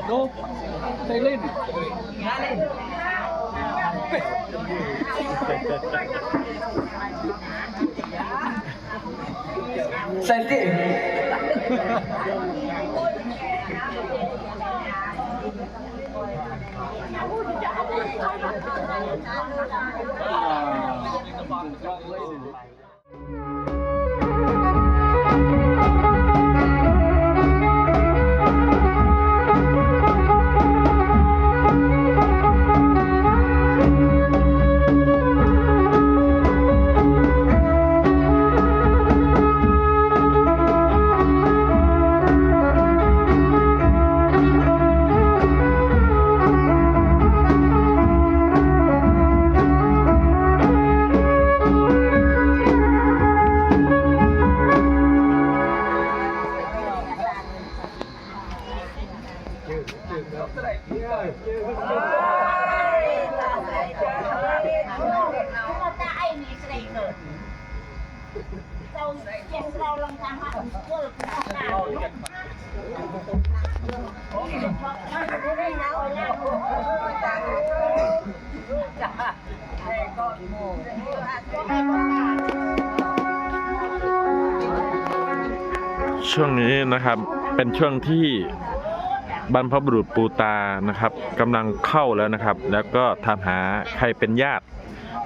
ดูเซลินเซนติช่วงนี้นะครับเป็นช่วงที่บรรพบุรุษปูตานะครับกำลังเข้าแล้วนะครับแล้วก็ถามหาใครเป็นญาติ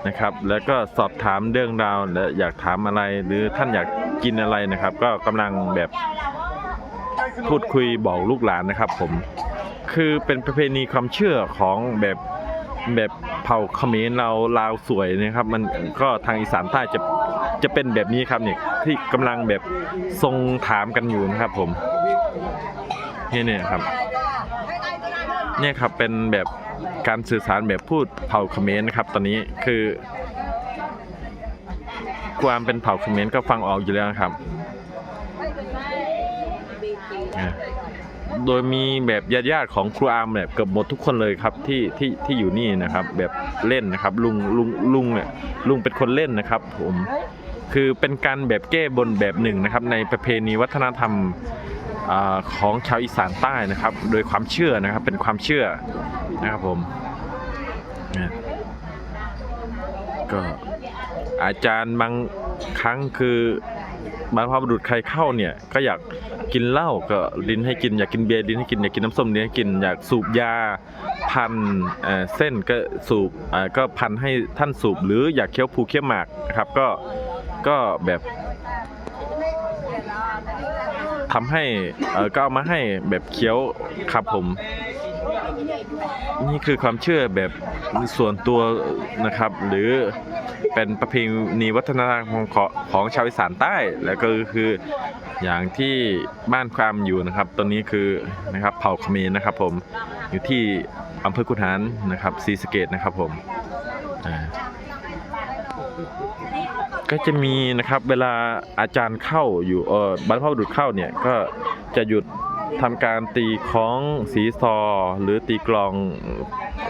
นะครับแล้วก็สอบถามเรื่องราวและอยากถามอะไรหรือท่านอยากกินอะไรนะครับก็กำลังแบบพูดคุยบอกลูกหลานนะครับผมคือเป็นประเพณีความเชื่อของแบบเผ่าเขมรเราลาวสวยนะครับมันก็ทางอีสานใต้จะเป็นแบบนี้ครับเนี่ยที่กำลังแบบทรงถามกันอยู่นะครับผมเนี่ยครับเนี่ยครับเป็นแบบการสื่อสารแบบพูดเผ่าเขมรนะครับตอนนี้คือความเป็นเผ่าเขมรก็ฟังออกอยู่แล้วครับโดยมีแบบญาติของครูอาร์มแบบเกือบหมดทุกคนเลยครับที่อยู่นี่นะครับแบบเล่นนะครับลุงเนี่ยลุงเป็นคนเล่นนะครับผมคือเป็นการแบบแก้บนแบบหนึ่งนะครับในประเพณีวัฒนธรรมของชาวอีสานใต้นะครับโดยความเชื่อนะครับเป็นความเชื่อนะครับผมก็อาจารย์บางครั้งคือบรรพบุรุษใครเข้าเนี่ยก็อยากกินเหล้าก็ลิ้นให้กินอยากกินเบียร์ลิ้นให้กินอยากกินน้ำส้มลิ้นให้กินอยากสูบยาพันเส้นก็สูบก็พันให้ท่านสูบหรืออยากเคี้ยวภูเคี้ยวหมากนะครับก็แบบทำให้ก็เอามาให้แบบเคี้ยวครับผมนี่คือความเชื่อแบบส่วนตัวนะครับหรือเป็นประเพณีวัฒนธรรมของชาวอีสานใต้แล้วก็คืออย่างที่บ้านความอยู่นะครับตอนนี้คือนะครับเผ่าเขมรนะครับผมอยู่ที่อำเภอกุนหารนะครับศรีสะเกษนะครับผมก็จะมีนะครับเวลาอาจารย์เข้าอยู่บรรพบุรุษเข้าเนี่ยก็จะหยุดทำการตีของสีซอหรือตีกลอง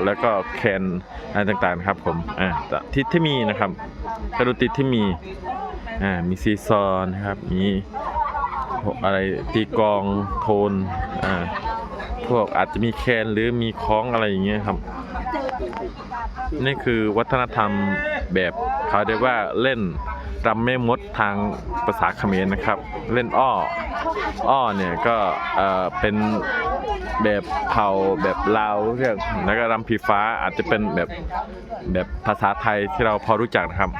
แล้วก็แคนอะไรต่างๆครับผมที่มีนะครับกระดนตรีที่มีซีซอนะครับมีอะไรตีกลองโทนพวกอาจจะมีแคนหรือมีคล้องอะไรอย่างเงี้ยครับนี่คือวัฒนธรรมแบบเขาเรียกว่าเล่นรำแม่มดทางภาษาเขมรนะครับเล่นอ้อเนี่ยก็เป็นแบบเผ่าแบบลาวเรียกแล้วก็รำผีฟ้าอาจจะเป็นแบบภาษาไทยที่เราพอรู้จักนะครับ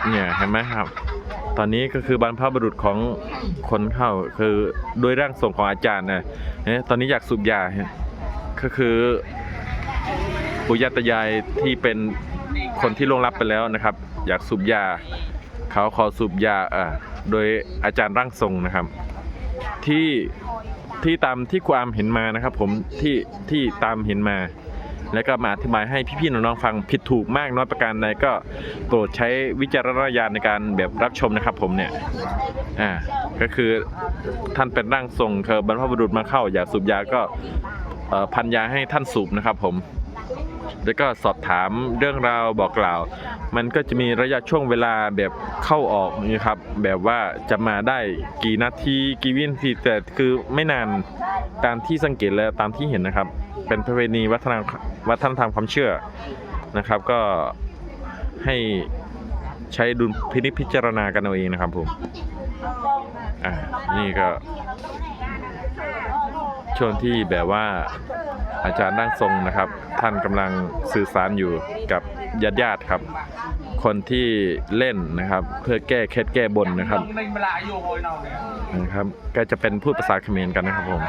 เนี่ยเห็นไหมครับตอนนี้ก็คือบรรพบุรุษของคนเข้าคือโดยร่างทรงของอาจารย์นะตอนนี้อยากสูบยาก็คือปู่ย่าตายายที่เป็นคนที่ล่วงลับไปแล้วนะครับอยากสูบยาเขาขอสูบยาโดยอาจารย์ร่างทรงนะครับที่ตามที่ครูอาร์มเห็นมานะครับผมที่ตามเห็นมาแล้วก็มาอธิบายให้พี่ๆน้องๆฟังผิดถูกมากน้อยประการใดก็โปรดใช้วิจารณญาณในการแบบรับชมนะครับผมเนี่ยก็คือท่านเป็นร่างทรงคือบรรพบุรุษมาเข้าอยากสูบยาก็พันยาให้ท่านสูบนะครับผม แล้วก็สอบถามเรื่องราวบอกกล่าว มันก็จะมีระยะช่วงเวลาแบบเข้าออกนี่ครับแบบว่าจะมาได้กี่นาทีกี่วินาทีแต่คือไม่นานตามที่สังเกตและตามที่เห็นนะครับ เป็นประเพณีวัฒนธรรมความเชื่อนะครับ ก็ให้ใช้ดุลพินิจพิจารณากันเอาเองนะครับผมนี่ก็ช่วงที่แบบว่าอาจารย์ร่างทรงนะครับ ท่านกำลังสื่อสารอยู่กับญาติครับ คนที่เล่นนะครับเพื่อแก้เคล็ดแก้บนนะครับก็จะเป็นพูดภาษาเขมรกันนะครับผม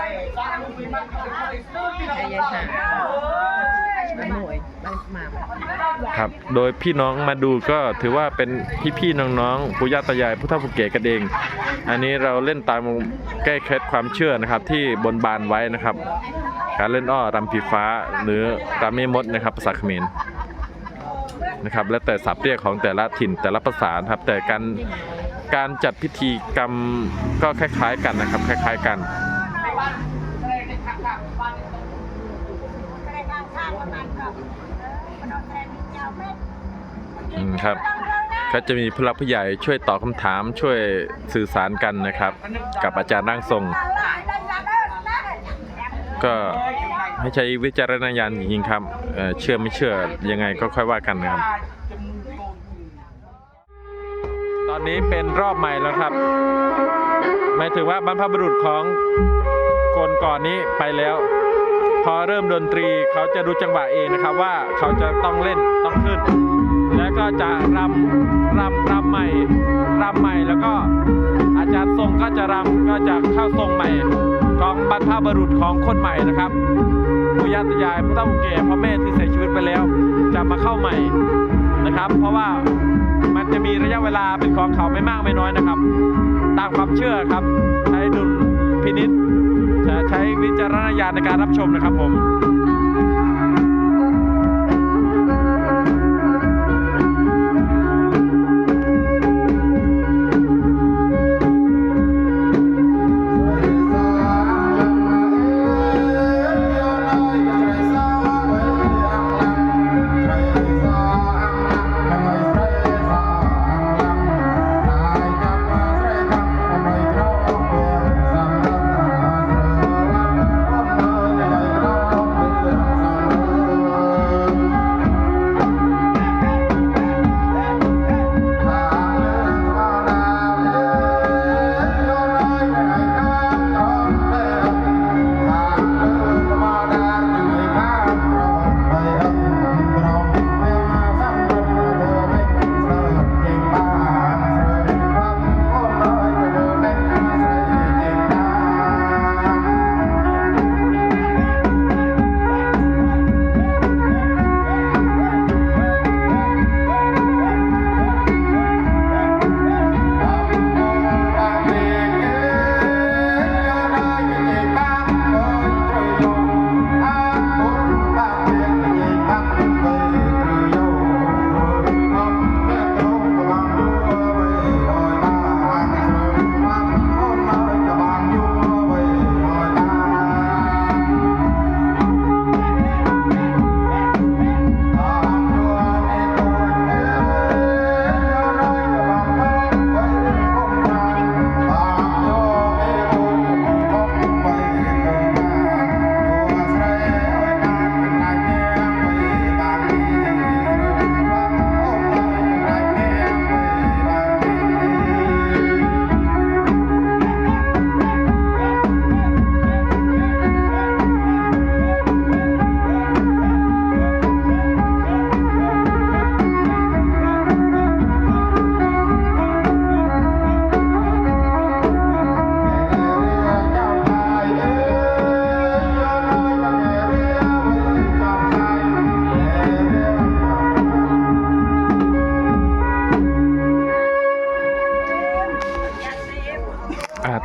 ครับโดยพี่น้องมาดูก็ถือว่าเป็นพี่ๆน้องๆปู่ย่าตายายผู้เฒ่าผู้แก่กันเองอันนี้เราเล่นตามแก้เคล็ดความเชื่อนะครับที่บนบานไว้นะครับการเล่นอ้อรำผีฟ้าหรือรำแม่มดนะครับภาษาเขมรนะครับและแต่ศัพท์เรียกของแต่ละถิ่นแต่ละภาษาครับแต่การจัดพิธีกรรมก็คล้ายๆกันนะครับคล้ายๆกันครับก็จะมีผู้หลักผู้ใหญ่ช่วยตอบคำถามช่วยสื่อสารกันนะครับกับอาจารย์ร่างทรงก็ให้ใช้วิจารณญาณจริงๆครับเชื่อไม่เชื่อยังไงก็ค่อยว่ากันนะครับตอนนี้เป็นรอบใหม่แล้วครับหมายถึงว่าบรรพบุรุษของคนก่อนนี้ไปแล้วพอเริ่มดนตรีเขาจะดูจังหวะเองนะครับว่าเขาจะต้องเล่นต้องขึ้นแล้วก็จะรำใหม่แล้วก็อาจารย์ทรงก็จะรำก็จะเข้าทรงใหม่ของบรรพบุรุษของคนใหม่นะครับปู่ย่าตายายผู้เฒ่าผู้แก่พ่อแม่ที่เสียชีวิตไปแล้วจะมาเข้าใหม่นะครับเพราะว่ามันจะมีระยะเวลาเป็นของเขาไม่มากไม่น้อยนะครับตามความเชื่อครับใช้ดุลพินิจใช้วิจารณญาณในการรับชมนะครับผม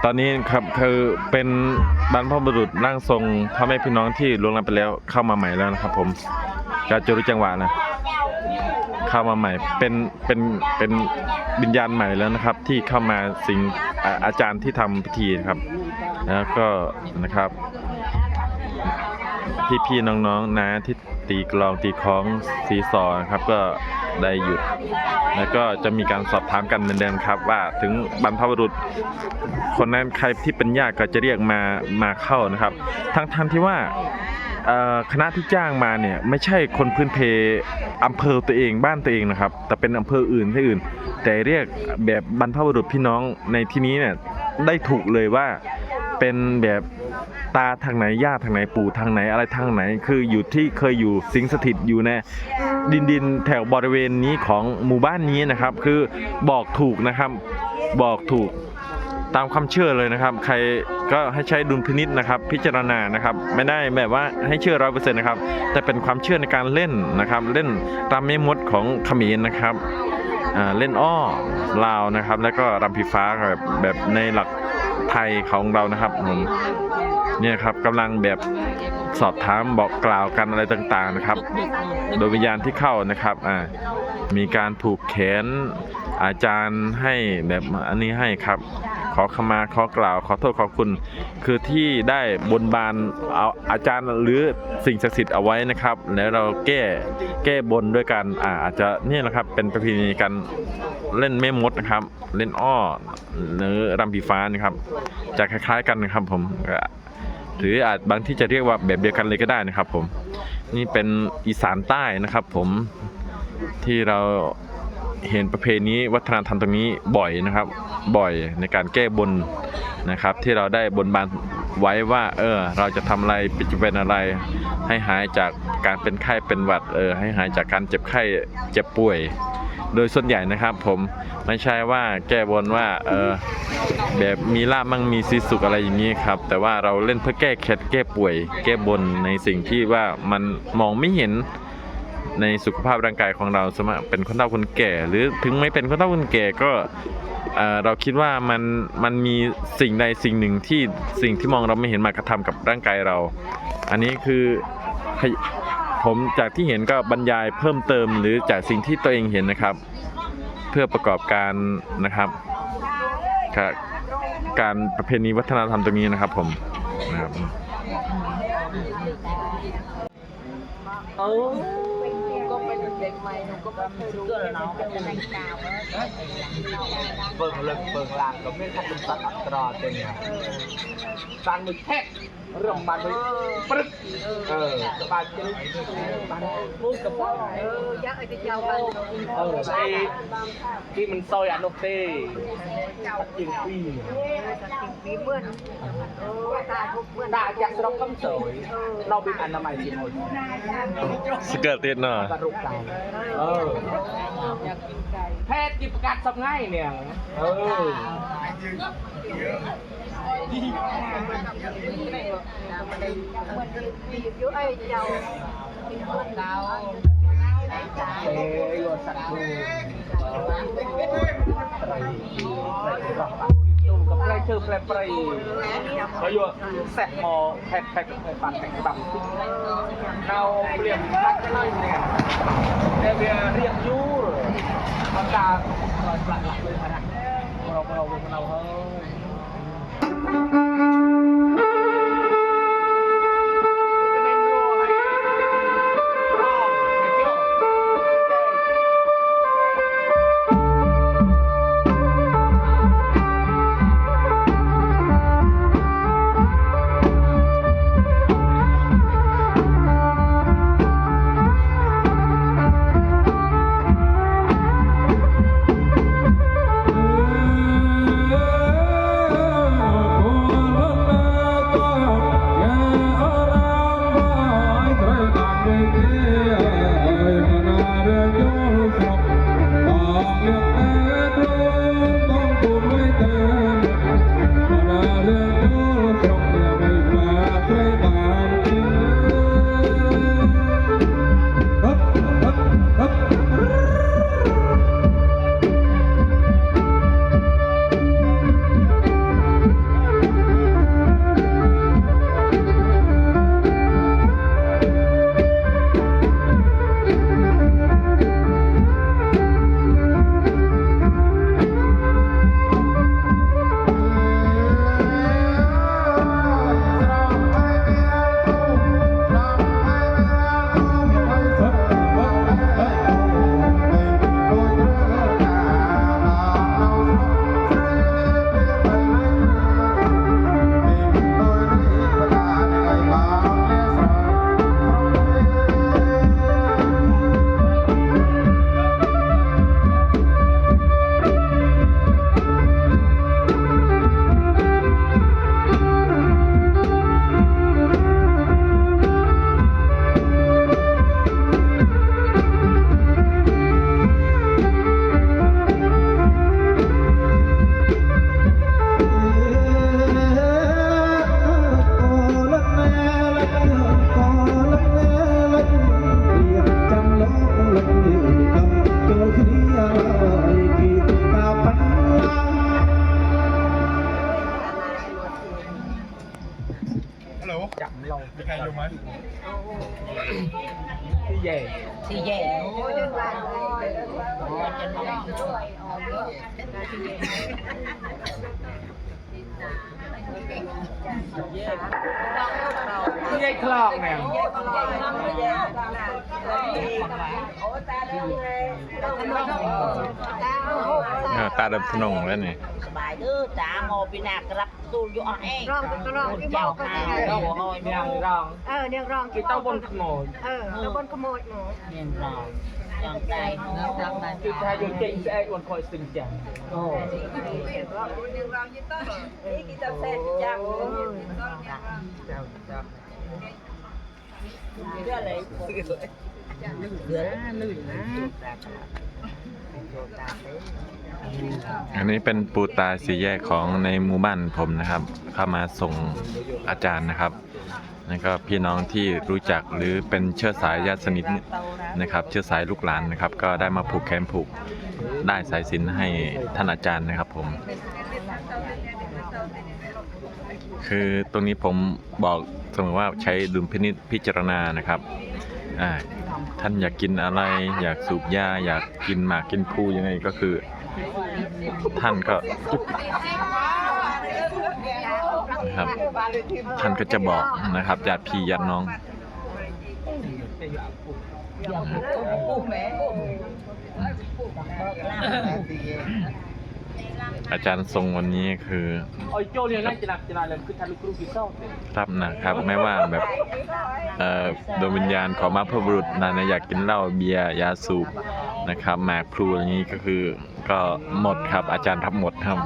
ตอนนี้ครับคือเป็นบรรพบุรุษร่างทรงพ่อแม่พี่น้องที่ล่วงลับไปแล้วเข้ามาใหม่แล้วนะครับผมจะรู้จังหวะนะเข้ามาใหม่เป็นวิญญาณใหม่แล้วนะครับที่เข้ามาสิงอาจารย์ที่ทำพิธีครับแล้วก็นะครับพี่ๆน้องๆนะ ตีกลองตีคล้องซีซอนะครับก็ได้หยุดแล้วก็จะมีการสอบถามกันเหมือนเดิมครับว่าถึงบรรพบุรุษคนนั้นใครที่เป็นญาติก็จะเรียกมาเข้านะครับทั้งที่ว่าคณะที่จ้างมาเนี่ยไม่ใช่คนพื้นเพอำเภอตัวเองบ้านตัวเองนะครับแต่เป็นอำเภออื่นที่อื่นแต่เรียกแบบบรรพบุรุษพี่น้องในที่นี้เนี่ยได้ถูกเลยว่าเป็นแบบตาทางไหนย่าทางไหนปู่ทางไหนอะไรทางไหนคืออยู่ที่เคยอยู่สิงสถิตอยู่ในดินแถวบริเวณนี้ของหมู่บ้านนี้นะครับคือบอกถูกนะครับบอกถูกตามความเชื่อเลยนะครับใครก็ให้ใช้ดุลพินิจนะครับพิจารณานะครับไม่ได้แบบว่าให้เชื่อ100%นะครับแต่เป็นความเชื่อในการเล่นนะครับเล่นตามแม่มดของเขมรนะครับเล่นอ้อลาวนะครับแล้วก็รำผีฟ้าแบบในหลักไทยของเรานะครับผมเนี่ยครับกำลังแบบสอบถามบอกกล่าวกันอะไรต่างๆนะครับโดยวิญญาณที่เข้านะครับมีการผูกแขนอาจารย์ให้แบบอันนี้ให้ครับขอขมาขอกล่าวขอโทษขอบคุณคือที่ได้บนบานเอาอาจารย์หรือสิ่งศักดิ์สิทธิ์เอาไว้นะครับแล้วเราแก้บนด้วยกันอาจจะนี่แหละครับเป็นประเพณีการเล่นแม่มดนะครับเล่นอ้อหรือรำผีฟ้านะครับจะคล้ายๆกันนะครับผมหรืออาจบางที่จะเรียกว่าแบบเดียวกันเลยก็ได้นะครับผมนี่เป็นอีสานใต้นะครับผมที่เราเห็นประเพณีวัฒนธรรมตรงนี้บ่อยนะครับบ่อยในการแก้บนนะครับที่เราได้บนบานไว้ว่าเราจะทำอะไรจะเป็นอะไรให้หายจากการเป็นไข้เป็นหวัดให้หายจากการเจ็บไข้เจ็บป่วยโดยส่วนใหญ่นะครับผมไม่ใช่ว่าแก้บนว่าแบบมีลาบมั่งมีสีสุขอะไรอย่างนี้ครับแต่ว่าเราเล่นเพื่อแก้เคล็ดแก้ป่วยแก้บนในสิ่งที่ว่ามันมองไม่เห็นในสุขภาพร่างกายของเราสมมติเป็นคนเฒ่าคนแก่หรือถึงไม่เป็นคนเฒ่าคนแก่ก็เราคิดว่ามันมีสิ่งใดสิ่งหนึ่งที่สิ่งที่มองเราไม่เห็นมากระทำกับร่างกายเราอันนี้คือผมจากที่เห็นก็บรรยายเพิ่มเติมหรือจากสิ่งที่ตัวเองเห็นนะครับเพื่อประกอบการนะครับการประเพณีวัฒนธรรมตรงนี้นะครับผมนะครับก็เป็นเด็กใหม่หนูก็ไม่เคยรู้เลยเนาะเป็นแรงกาวเบิ่งเลิกเบิ่งลางก็ไม่ทันเป็นสัตว์อัตราเต็มเนี่ยการมือแทกเรื่องบ้านเลยปึ๊บสบายจังบ้านนู้นกับบ้านยักษ์ไอ้ที่เจ้าบ้านไอ้ที่มันซอยอันโนเต้ตัดจิงปีเมื่อนตาทุกเมื่อนตาจากเราคำเสยเราเป็นอนามัยสิหมดสเกิร์ตติดเนาะกระดูกไก่แพทย์กิประกาศสับง่ายเนี่ยอยู่ไอ้เจ้าเมื่อนเก่าสัตว์ดูกับไรเชื่อแปรเปรย์เขาอยู่แสกมอแพ็คปั่นแพ็คต่ำเราเปลี่ยนทักเลยเนี่ยเรียกยูมันจะปลัดหลักเลยนะเราเฮ้ ใครรู้ไหมที่ใหญ่ thì về nó trên bàn trên bàn ที่ใหญ่คลองเนี่ย ตาดำทนงแล้วนี่ bài đứa trả một bên nào gặp tôi vô ăn Rong cái chào màu hai cái đâu này. thôi เนี่ยรอง เนี่ยรอง คือเต้าบนขโมย ตะบนขโมยหนู miền rò chọn đây nó คือชายยนต์เก่งแซ่บคนคอยสึงจังโอ้ cái này lười má อันนี้เป็นปูตาสีแยกของในหมู่บ้านผมนะครับ เข้ามาส่งอาจารย์นะครับแล้วก็พี่น้องที่รู้จักหรือเป็นเชื้อสายญาติสนิทนะครับ เชื้อสายลูกหลานนะครับ ก็ได้มาผูกแขนผูกได้สายสิญจน์ให้ท่านอาจารย์นะครับผม คือตรงนี้ผมบอกเสมอว่าใช้ดุลพินิจพิจารณานะครับท่านอยากกินอะไรอยากสูบยาอยากกินหมากกินคูยังไงก็คือท่านก็นะครับท่านก็จะบอกนะครับญาติพี่ญาติน้อง อาจารย์ทรงวันนี้คือ โอ้ยโจเนี่ยน่าจะหนักจะนานเลยคือทะลุกรุกิโซ่เลย รับนะครับไม่ว่าแบบดวงวิญญาณของมาพบุรุษนะอยากกินเหล้าเบียร์ยาสูบนะครับหมากพลูอย่างนี้ก็คือก็หมดครับอาจารย์รับหมดครับ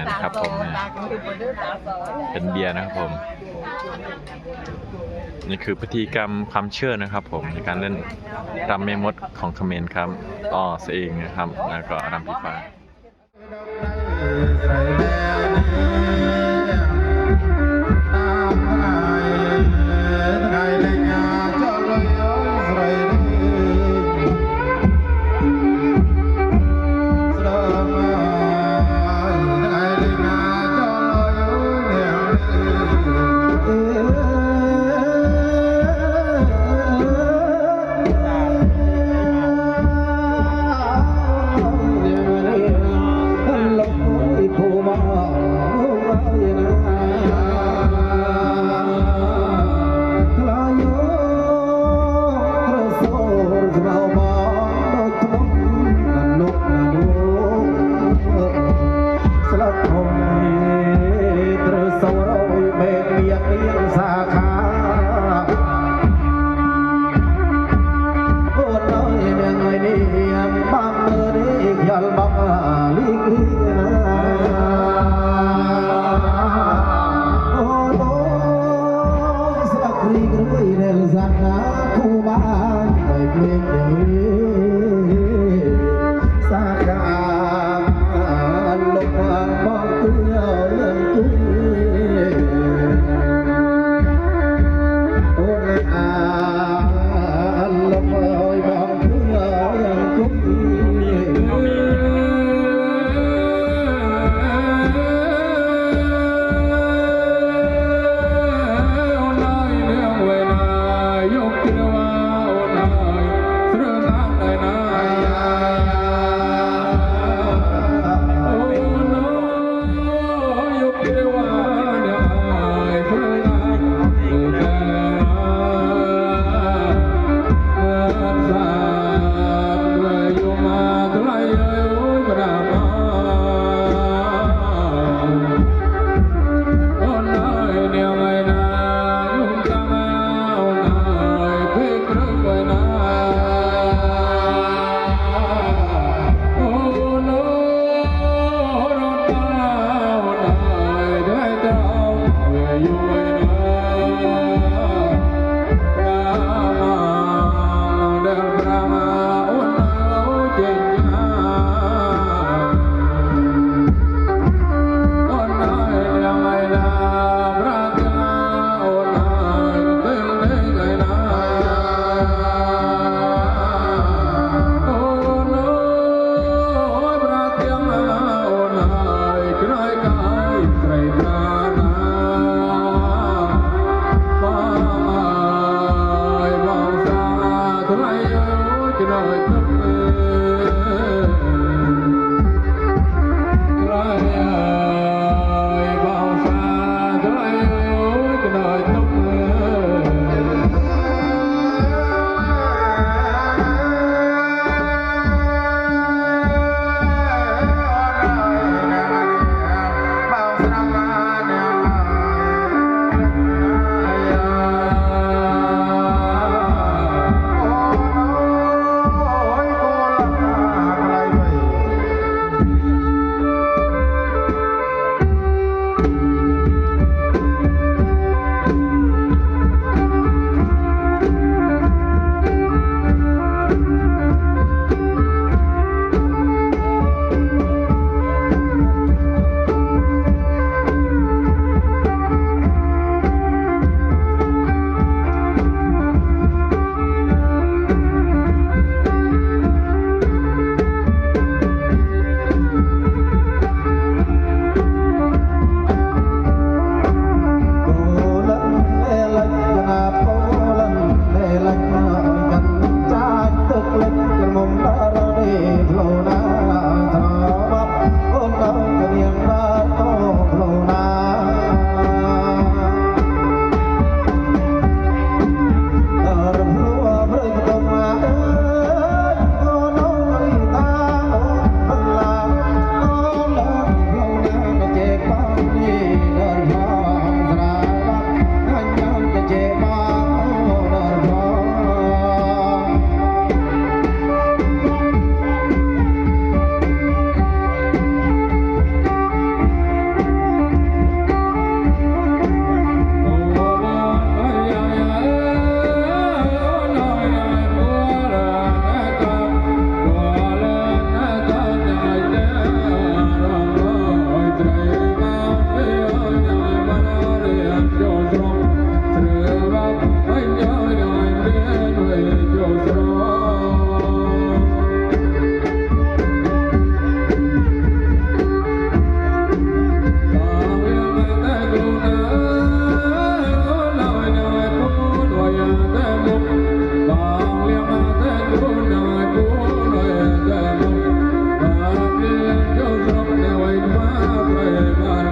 นะครับผมเป็นเบียร์นะครับผมนี่คือพิธีกรรมความเชื่อนะครับผมในการเล่นรำแม่มดของเขมรครับอ้อเองนะครับแล้วก็รำผีฟ้า เ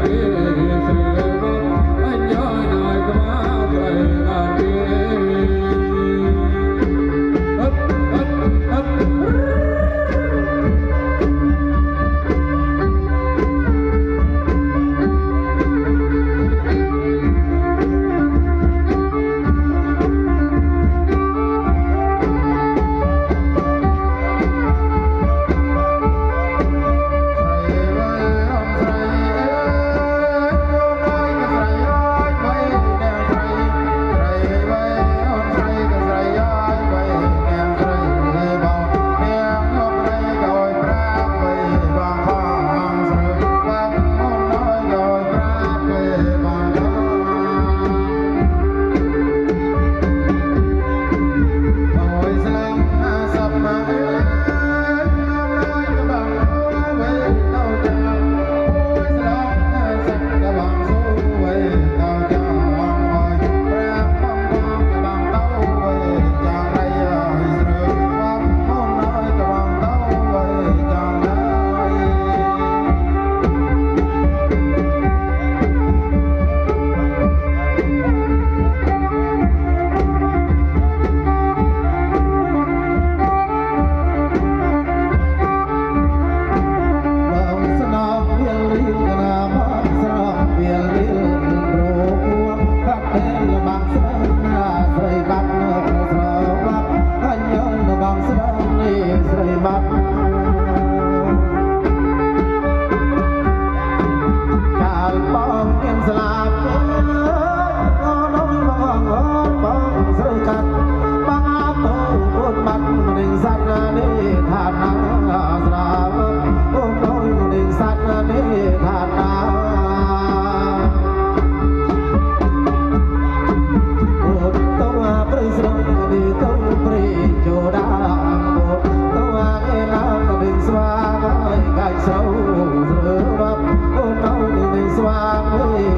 Hãy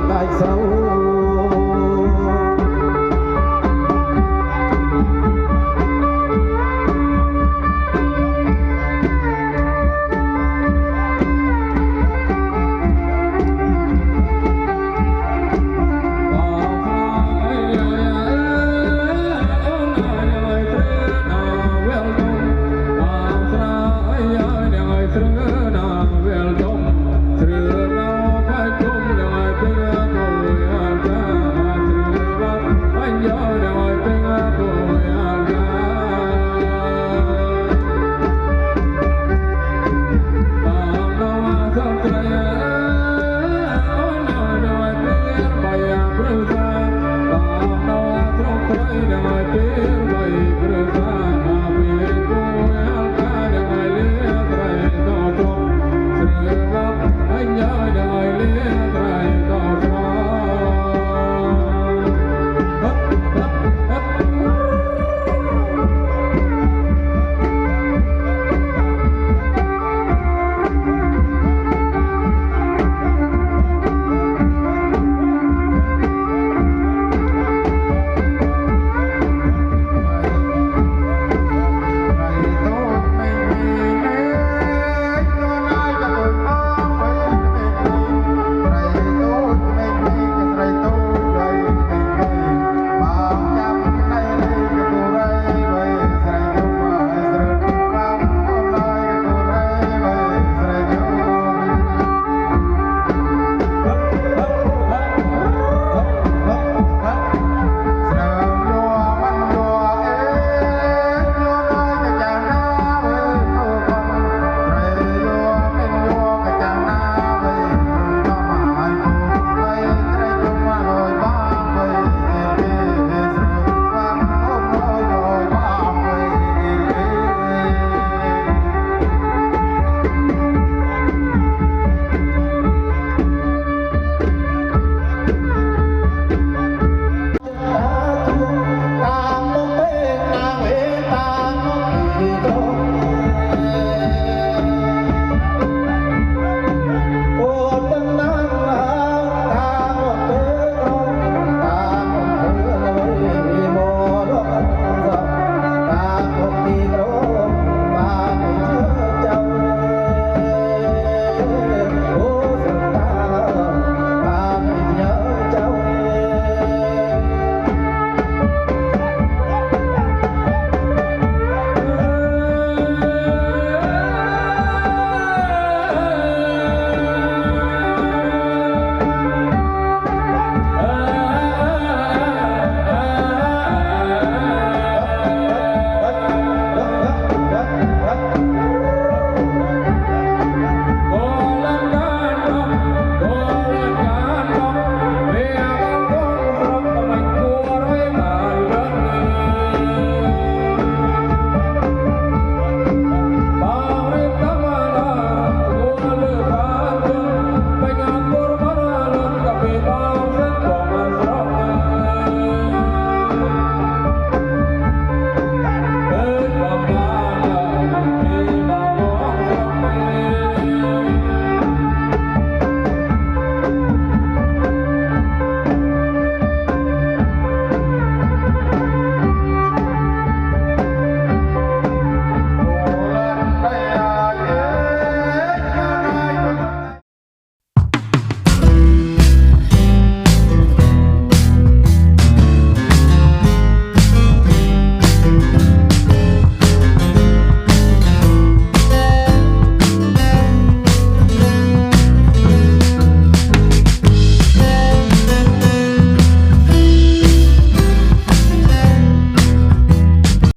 subscribe cho kênh Ghiền Mì Gõ để không bỏ lỡ